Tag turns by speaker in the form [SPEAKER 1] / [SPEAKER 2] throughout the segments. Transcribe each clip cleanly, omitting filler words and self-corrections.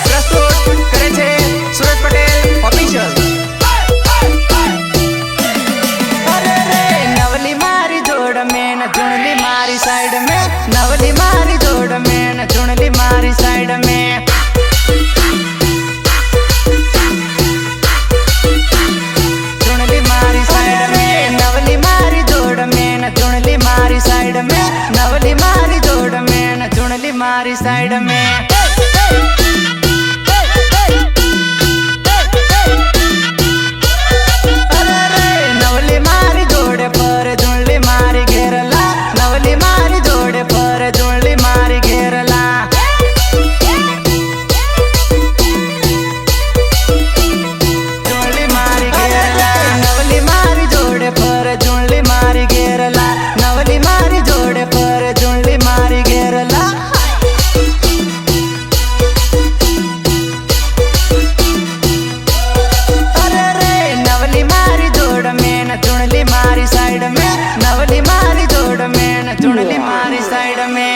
[SPEAKER 1] प्रस्तुत करे छे सूरज पटेल ऑफिशियल। अरे रे नवली मारी जोड़ में न चुनली मारी साइड में, नवली मारी जोड़ में न चुनली मारी साइड में। चुनली मारी साइड में, नवली मारी जोड़ में न चुनली मारी साइड में, नवली मारी जोड़ में न चुनली मारी साइड में। नवली मारी जोड़े पर चुनली मारी घेरला, नवली मारी जोड़े पर चुनली मारी घेरला। चुनली मारी घेरला, नवली मारी जोड़े पर चुनली मारी घेरला, नवली मारी जोड़े पर चुनली मारी घेरला। अरे रे नवली मारी जोड़ में न चुनली मारी साइड में, नवली मारी जोड़ में न चुनली मारी साइड में।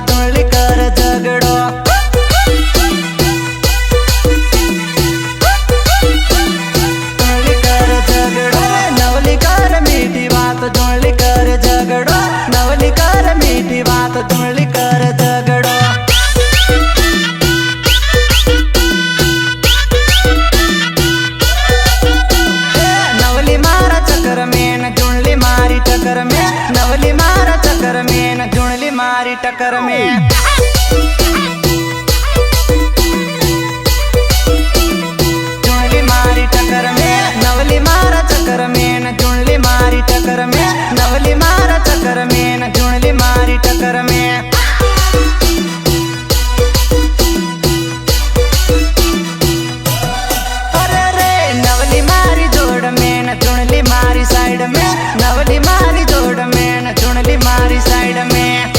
[SPEAKER 1] चुनली कर झगड़ो, चुनली कर झगड़ो, नवली कर मीठी बात चुनली कर झगड़ो, नवली कर मीठी बात चुनली कर झगड़ो। नवली मारा चक्कर में न चुनली मारी टक्कर में, नवली मारा चक्कर में न चुनली मारी टक्कर में। चुनली मारी टक्कर में, नवली मारा चक्कर में न चुनली मारी टक्कर में, नवली मारा चक्कर में न चुनली मारी टक्कर में। अरे रे नवली मारी जोड़ में न चुनली मारी साइड में, नवली मारी जोड़ में न चुनली मारी साइड में।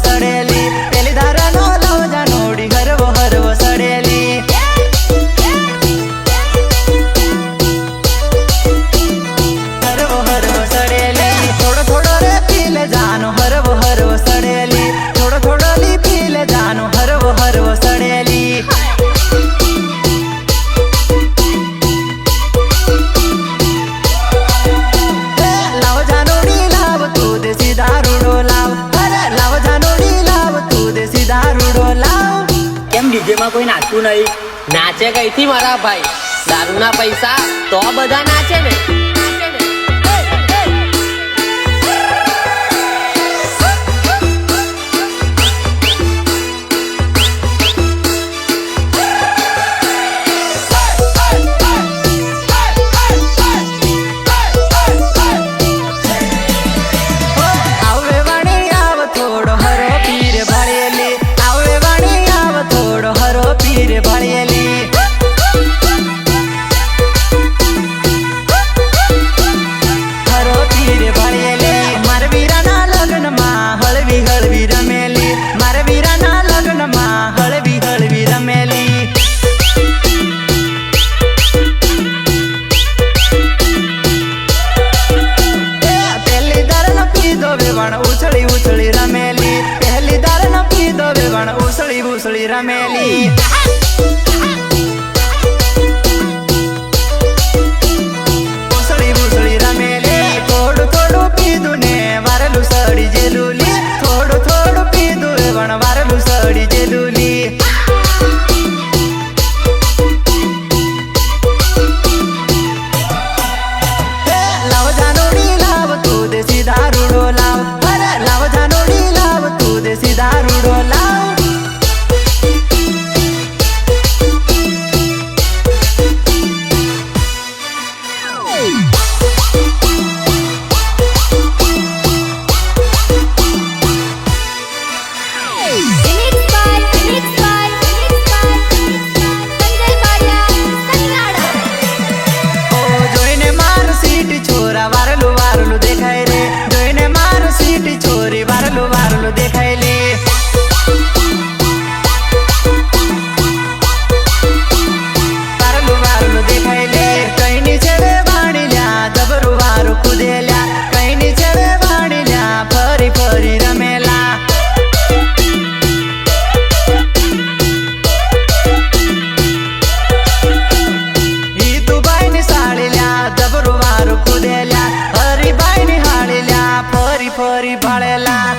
[SPEAKER 1] सड़ेली पेली धारा नो लव जानोड़ी हरवो हरवो सड़ेली हरवो हरवो सड़ेली थोड़ो थोड़ो रे पीले जानो हरवो हरवो सड़ेली थोड़ो थोड़ो ली पीले जानो हरवो हरवो सड़ेली लाव जानोड़ी लाव तू देसी दारूडो लाव अरे लाव जानोड़ी लाव तू देसी दारूडो लाव
[SPEAKER 2] केम डीजे में कोई नाचતું नहीं नाचे कई थी मारा भाई दारू ना पैसा तो बधा नाचे ने
[SPEAKER 1] आवे वाणी आव थोड़ो हरो पीर भळेली आवे वाणी आव थोड़ो हरो पीर भळेली हरो पीर भळेली मार वीराना लग्न मा हळवी हळवी रमेली मार वीराना लग्न मा हळवी हळवी रमेली पहली दार न पीधो वेवण उछળી उछળી रमेली पहली दार न पीधो वेवण उछળી उछળી रमेली उछળી उछળી रमेली थोड़ું થોડું પીધું ને વારલું સડી જેલુલી થોડું થોડું પીધું વેવણ વારલું સડી જેલુલી लाव जानोड़ी लाव तू देसी दारूडो लाव अरे लाव जानोड़ी लाव तू देसी दारूडो लाव ओ જોઈને માર સીટી છોરા વારલું વારલું દેખાય રે જોઈને માર સીટી છોરી વારલું વારલું દેખાય લે વારલું વારલું દેખાય લે કઈની છેડે વાણી લ્યા જબરું વારું કુદેલ્યા કઈની છેડે વાણી લ્યા ફરી ફરી રમેલા ઈતુબાઈની સાળીલ્યા જબરું વારું કુદેલ્યા હરીબાઈની હાળીલ્યા ફરી ફરી ભાળેલા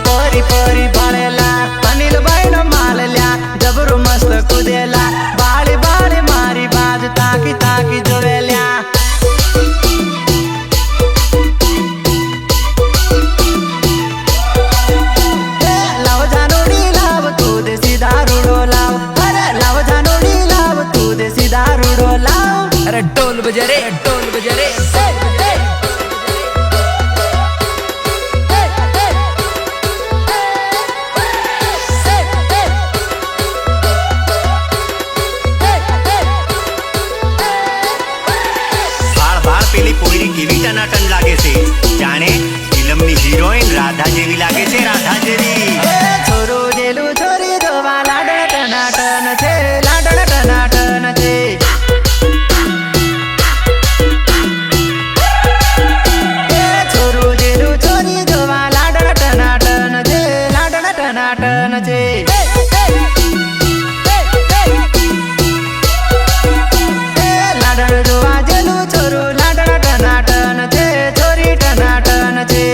[SPEAKER 1] ફરી ફરી ભાળેલા અનિલબાઈનો માલલ્યા જબરું મસ્ત કુદેલા બાળી બાળી મારી બાજ તાકી તાકી જોવેલ્યા લાવ जानोड़ी लाव तू देसी दारूडो लाव अरे लाव जानोड़ी लाव तू देसी दारूडो लाव
[SPEAKER 2] अरे ढोल बजा रे ढोल बजा रे
[SPEAKER 3] ભાળ ભાળ પેલી પોયરી કેવી ટનાટન લાગે છે જાણે ફિલ્મની હિરોઈન રાધા જેવી લાગે છે રાધા જેવી
[SPEAKER 1] छोरो जेलू छोरी जोवा लाडण टनाटन छे लाडण टनाटन छे छोरो जेलू छोरी जोवा लाडण टनाटन छे लाडण टनाटन छे लाडण जोवा जेलू छोरो लाडण टनाटन छे छोरी टनाटन छे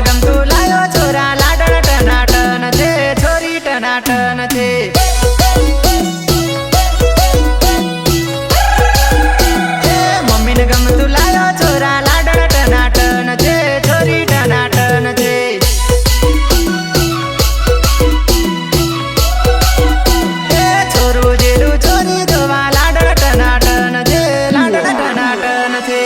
[SPEAKER 1] ગમતું લાયો છોરા લાડણ ટનાટન છે છોરી ટનાટન છે મમ્મીને ગમતું લાયો છોરા લાડણ ટનાટન છે છોરી ટનાટન છે છોરું જેલું છોરી જોવા લાડણ ટનાટન છે લાડણ ટનાટન છે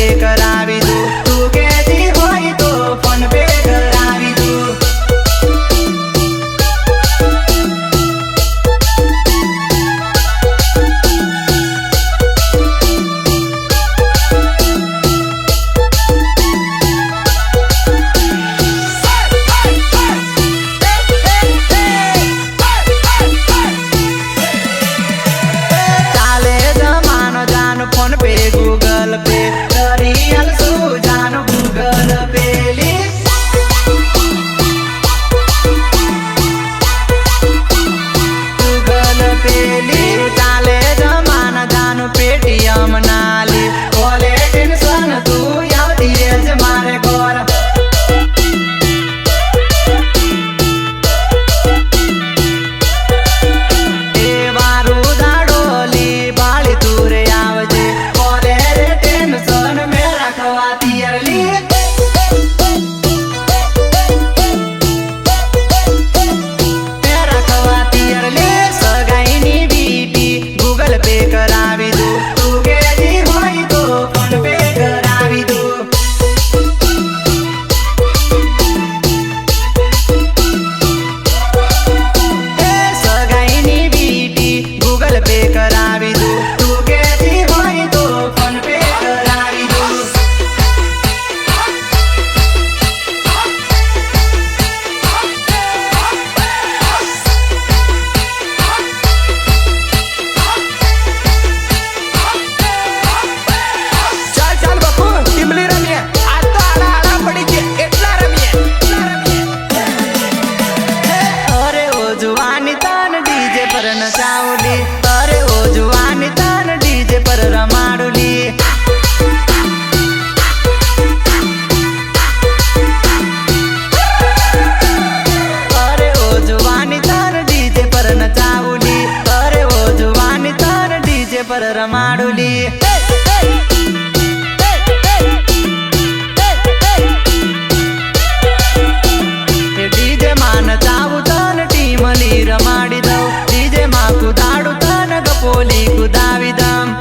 [SPEAKER 1] पे करावी दू तू कहती होई तो फोन पे करावी दू फोन पे गूगल पे करियल सू जानो गूगल पे ली गूगल पे ली चाले जमाना जानो पेटीएम नाली बोले टेंशन तू यावती रेज मारे गोर ए बारू दाडोली बाली तुरे आवजे गूगल पे करावी दू तू गेली होई तो फोन पे करावी दू सगाईनी बीटी गूगल पे करावी दू तू गेली होई तो फोन पे करावी दू नचावली अरे ओ जुवानी तान डीजे पर रमाडुली अरे ओ जुवानी तान डीजे पर नचावली अरे ओ जुवानी तान डीजे पर रमाडुली डीजे मान चावू तान टीमली रमाडी दऊ डीजे मा कुदाडू तान गपोली कुदाविदम